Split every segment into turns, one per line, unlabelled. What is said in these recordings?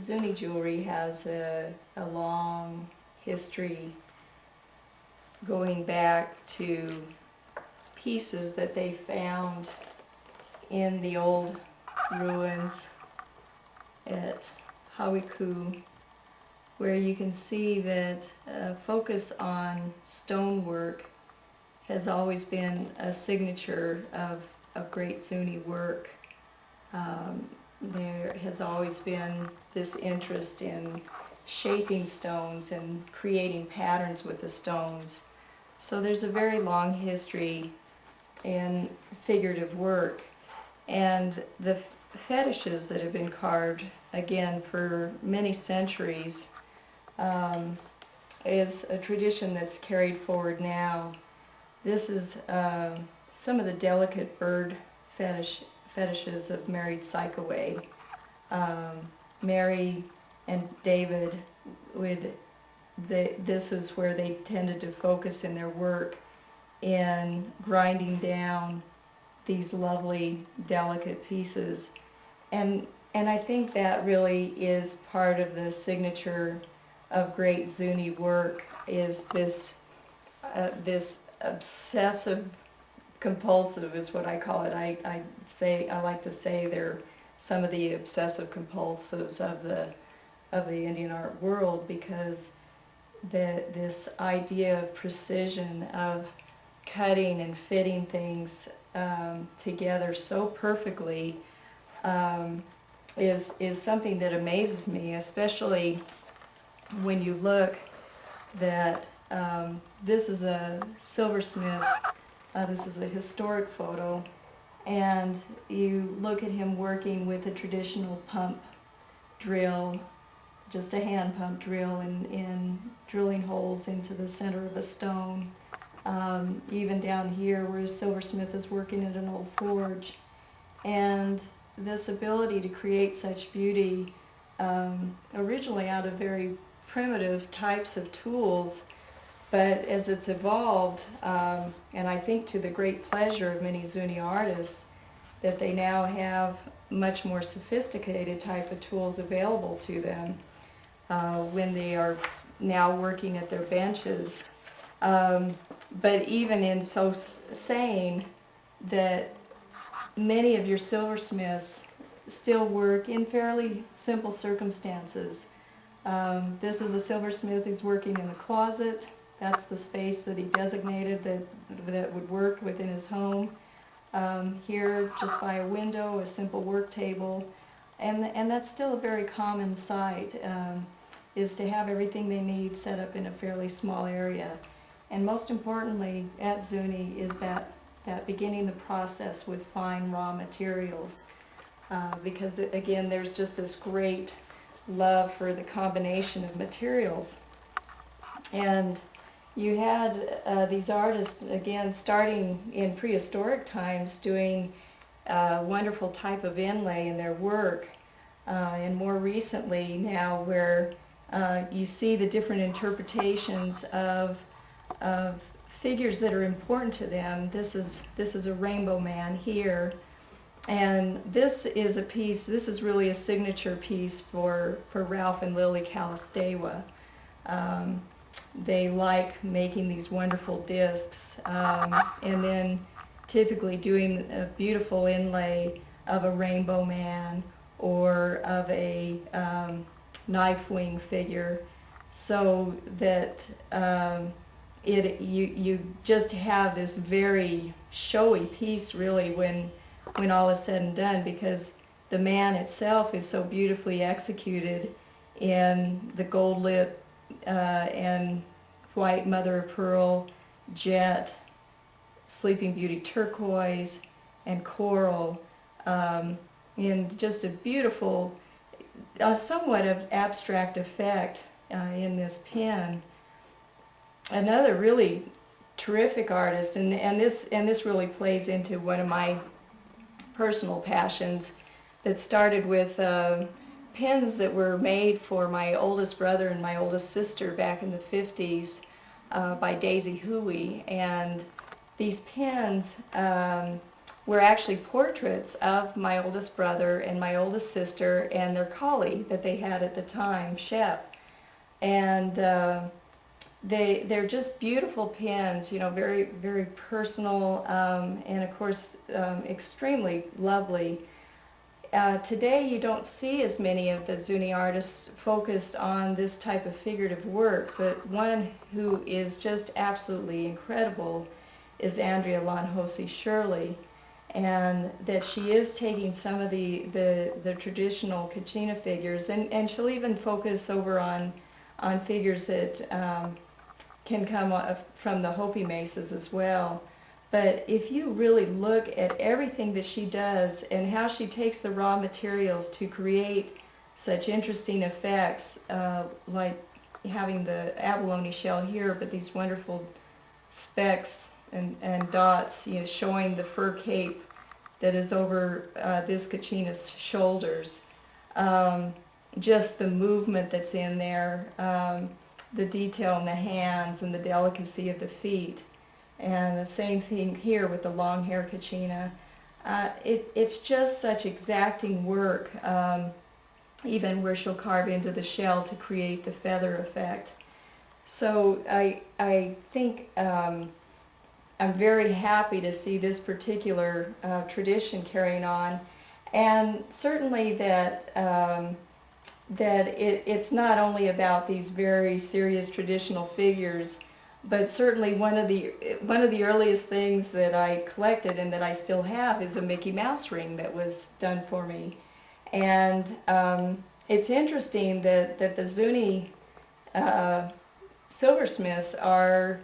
Zuni jewelry has a long history going back to pieces that they found in the old ruins at Hawiku, where you can see that focus on stonework has always been a signature of great Zuni work. There has always been this interest in shaping stones and creating patterns with the stones. So there's a very long history in figurative work, and the fetishes that have been carved, again, for many centuries, is a tradition that's carried forward now. This is some of the delicate bird fetishes of married Psychoway. Mary and David this is where they tended to focus in their work in grinding down these lovely, delicate pieces. And I think that really is part of the signature of great Zuni work, is this obsessive compulsive is what I call it. I like to say they're some of the obsessive compulsives of the Indian art world, because this idea of precision, of cutting and fitting things together so perfectly, is something that amazes me, especially when you look that this is a silversmith. This is a historic photo, and you look at him working with a traditional pump drill, just a hand pump drill, in drilling holes into the center of a stone. Even down here where a silversmith is working at an old forge. And this ability to create such beauty, originally out of very primitive types of tools, but as it's evolved, and I think to the great pleasure of many Zuni artists, that they now have much more sophisticated type of tools available to them when they are now working at their benches. But even in so saying, that many of your silversmiths still work in fairly simple circumstances. This is a silversmith who's working in the closet. That's the space that he designated that would work within his home. Here, just by a window, a simple work table, and that's still a very common sight, is to have everything they need set up in a fairly small area. And most importantly at Zuni is that beginning the process with fine raw materials, because again, there's just this great love for the combination of materials. And you had these artists, again, starting in prehistoric times, doing wonderful type of inlay in their work, and more recently now, where you see the different interpretations of figures that are important to them. This is a rainbow man here, and this is a piece. This is really a signature piece for Ralph and Lily Calistewa. They like making these wonderful discs, and then typically doing a beautiful inlay of a rainbow man or of a knife wing figure, so that you just have this very showy piece, really, when all is said and done, because the man itself is so beautifully executed in the gold lit and white mother of pearl, jet, sleeping beauty turquoise, and coral, in just a beautiful, somewhat of abstract effect in this pen. Another really terrific artist, and this really plays into one of my personal passions, that started with pens that were made for my oldest brother and my oldest sister back in the 50s by Daisy Huey. And these pens were actually portraits of my oldest brother and my oldest sister and their collie that they had at the time, Shep. And they're just beautiful pins, you know, very, very personal, and of course extremely lovely. Today you don't see as many of the Zuni artists focused on this type of figurative work, but one who is just absolutely incredible is Andrea Lonjose Shirley, and that she is taking some of the traditional Kachina figures, and she'll even focus over on figures that can come from the Hopi mesas as well. But if you really look at everything that she does and how she takes the raw materials to create such interesting effects, like having the abalone shell here, but these wonderful specks and dots, you know, showing the fur cape that is over this Kachina's shoulders. Just the movement that's in there, the detail in the hands and the delicacy of the feet. And the same thing here with the long hair Kachina. It's just such exacting work, even where she'll carve into the shell to create the feather effect. So I think I'm very happy to see this particular tradition carrying on, and certainly that it's not only about these very serious traditional figures, but certainly one of the earliest things that I collected and that I still have is a Mickey Mouse ring that was done for me. And it's interesting that the Zuni silversmiths are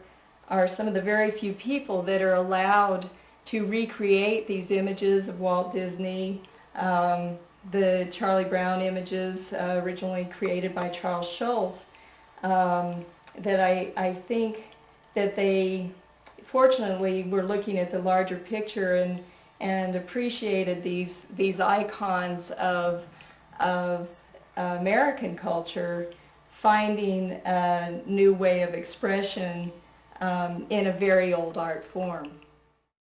some of the very few people that are allowed to recreate these images of Walt Disney, the Charlie Brown images originally created by Charles Schulz, that I think that they fortunately were looking at the larger picture and appreciated these icons of American culture finding a new way of expression in a very old art form.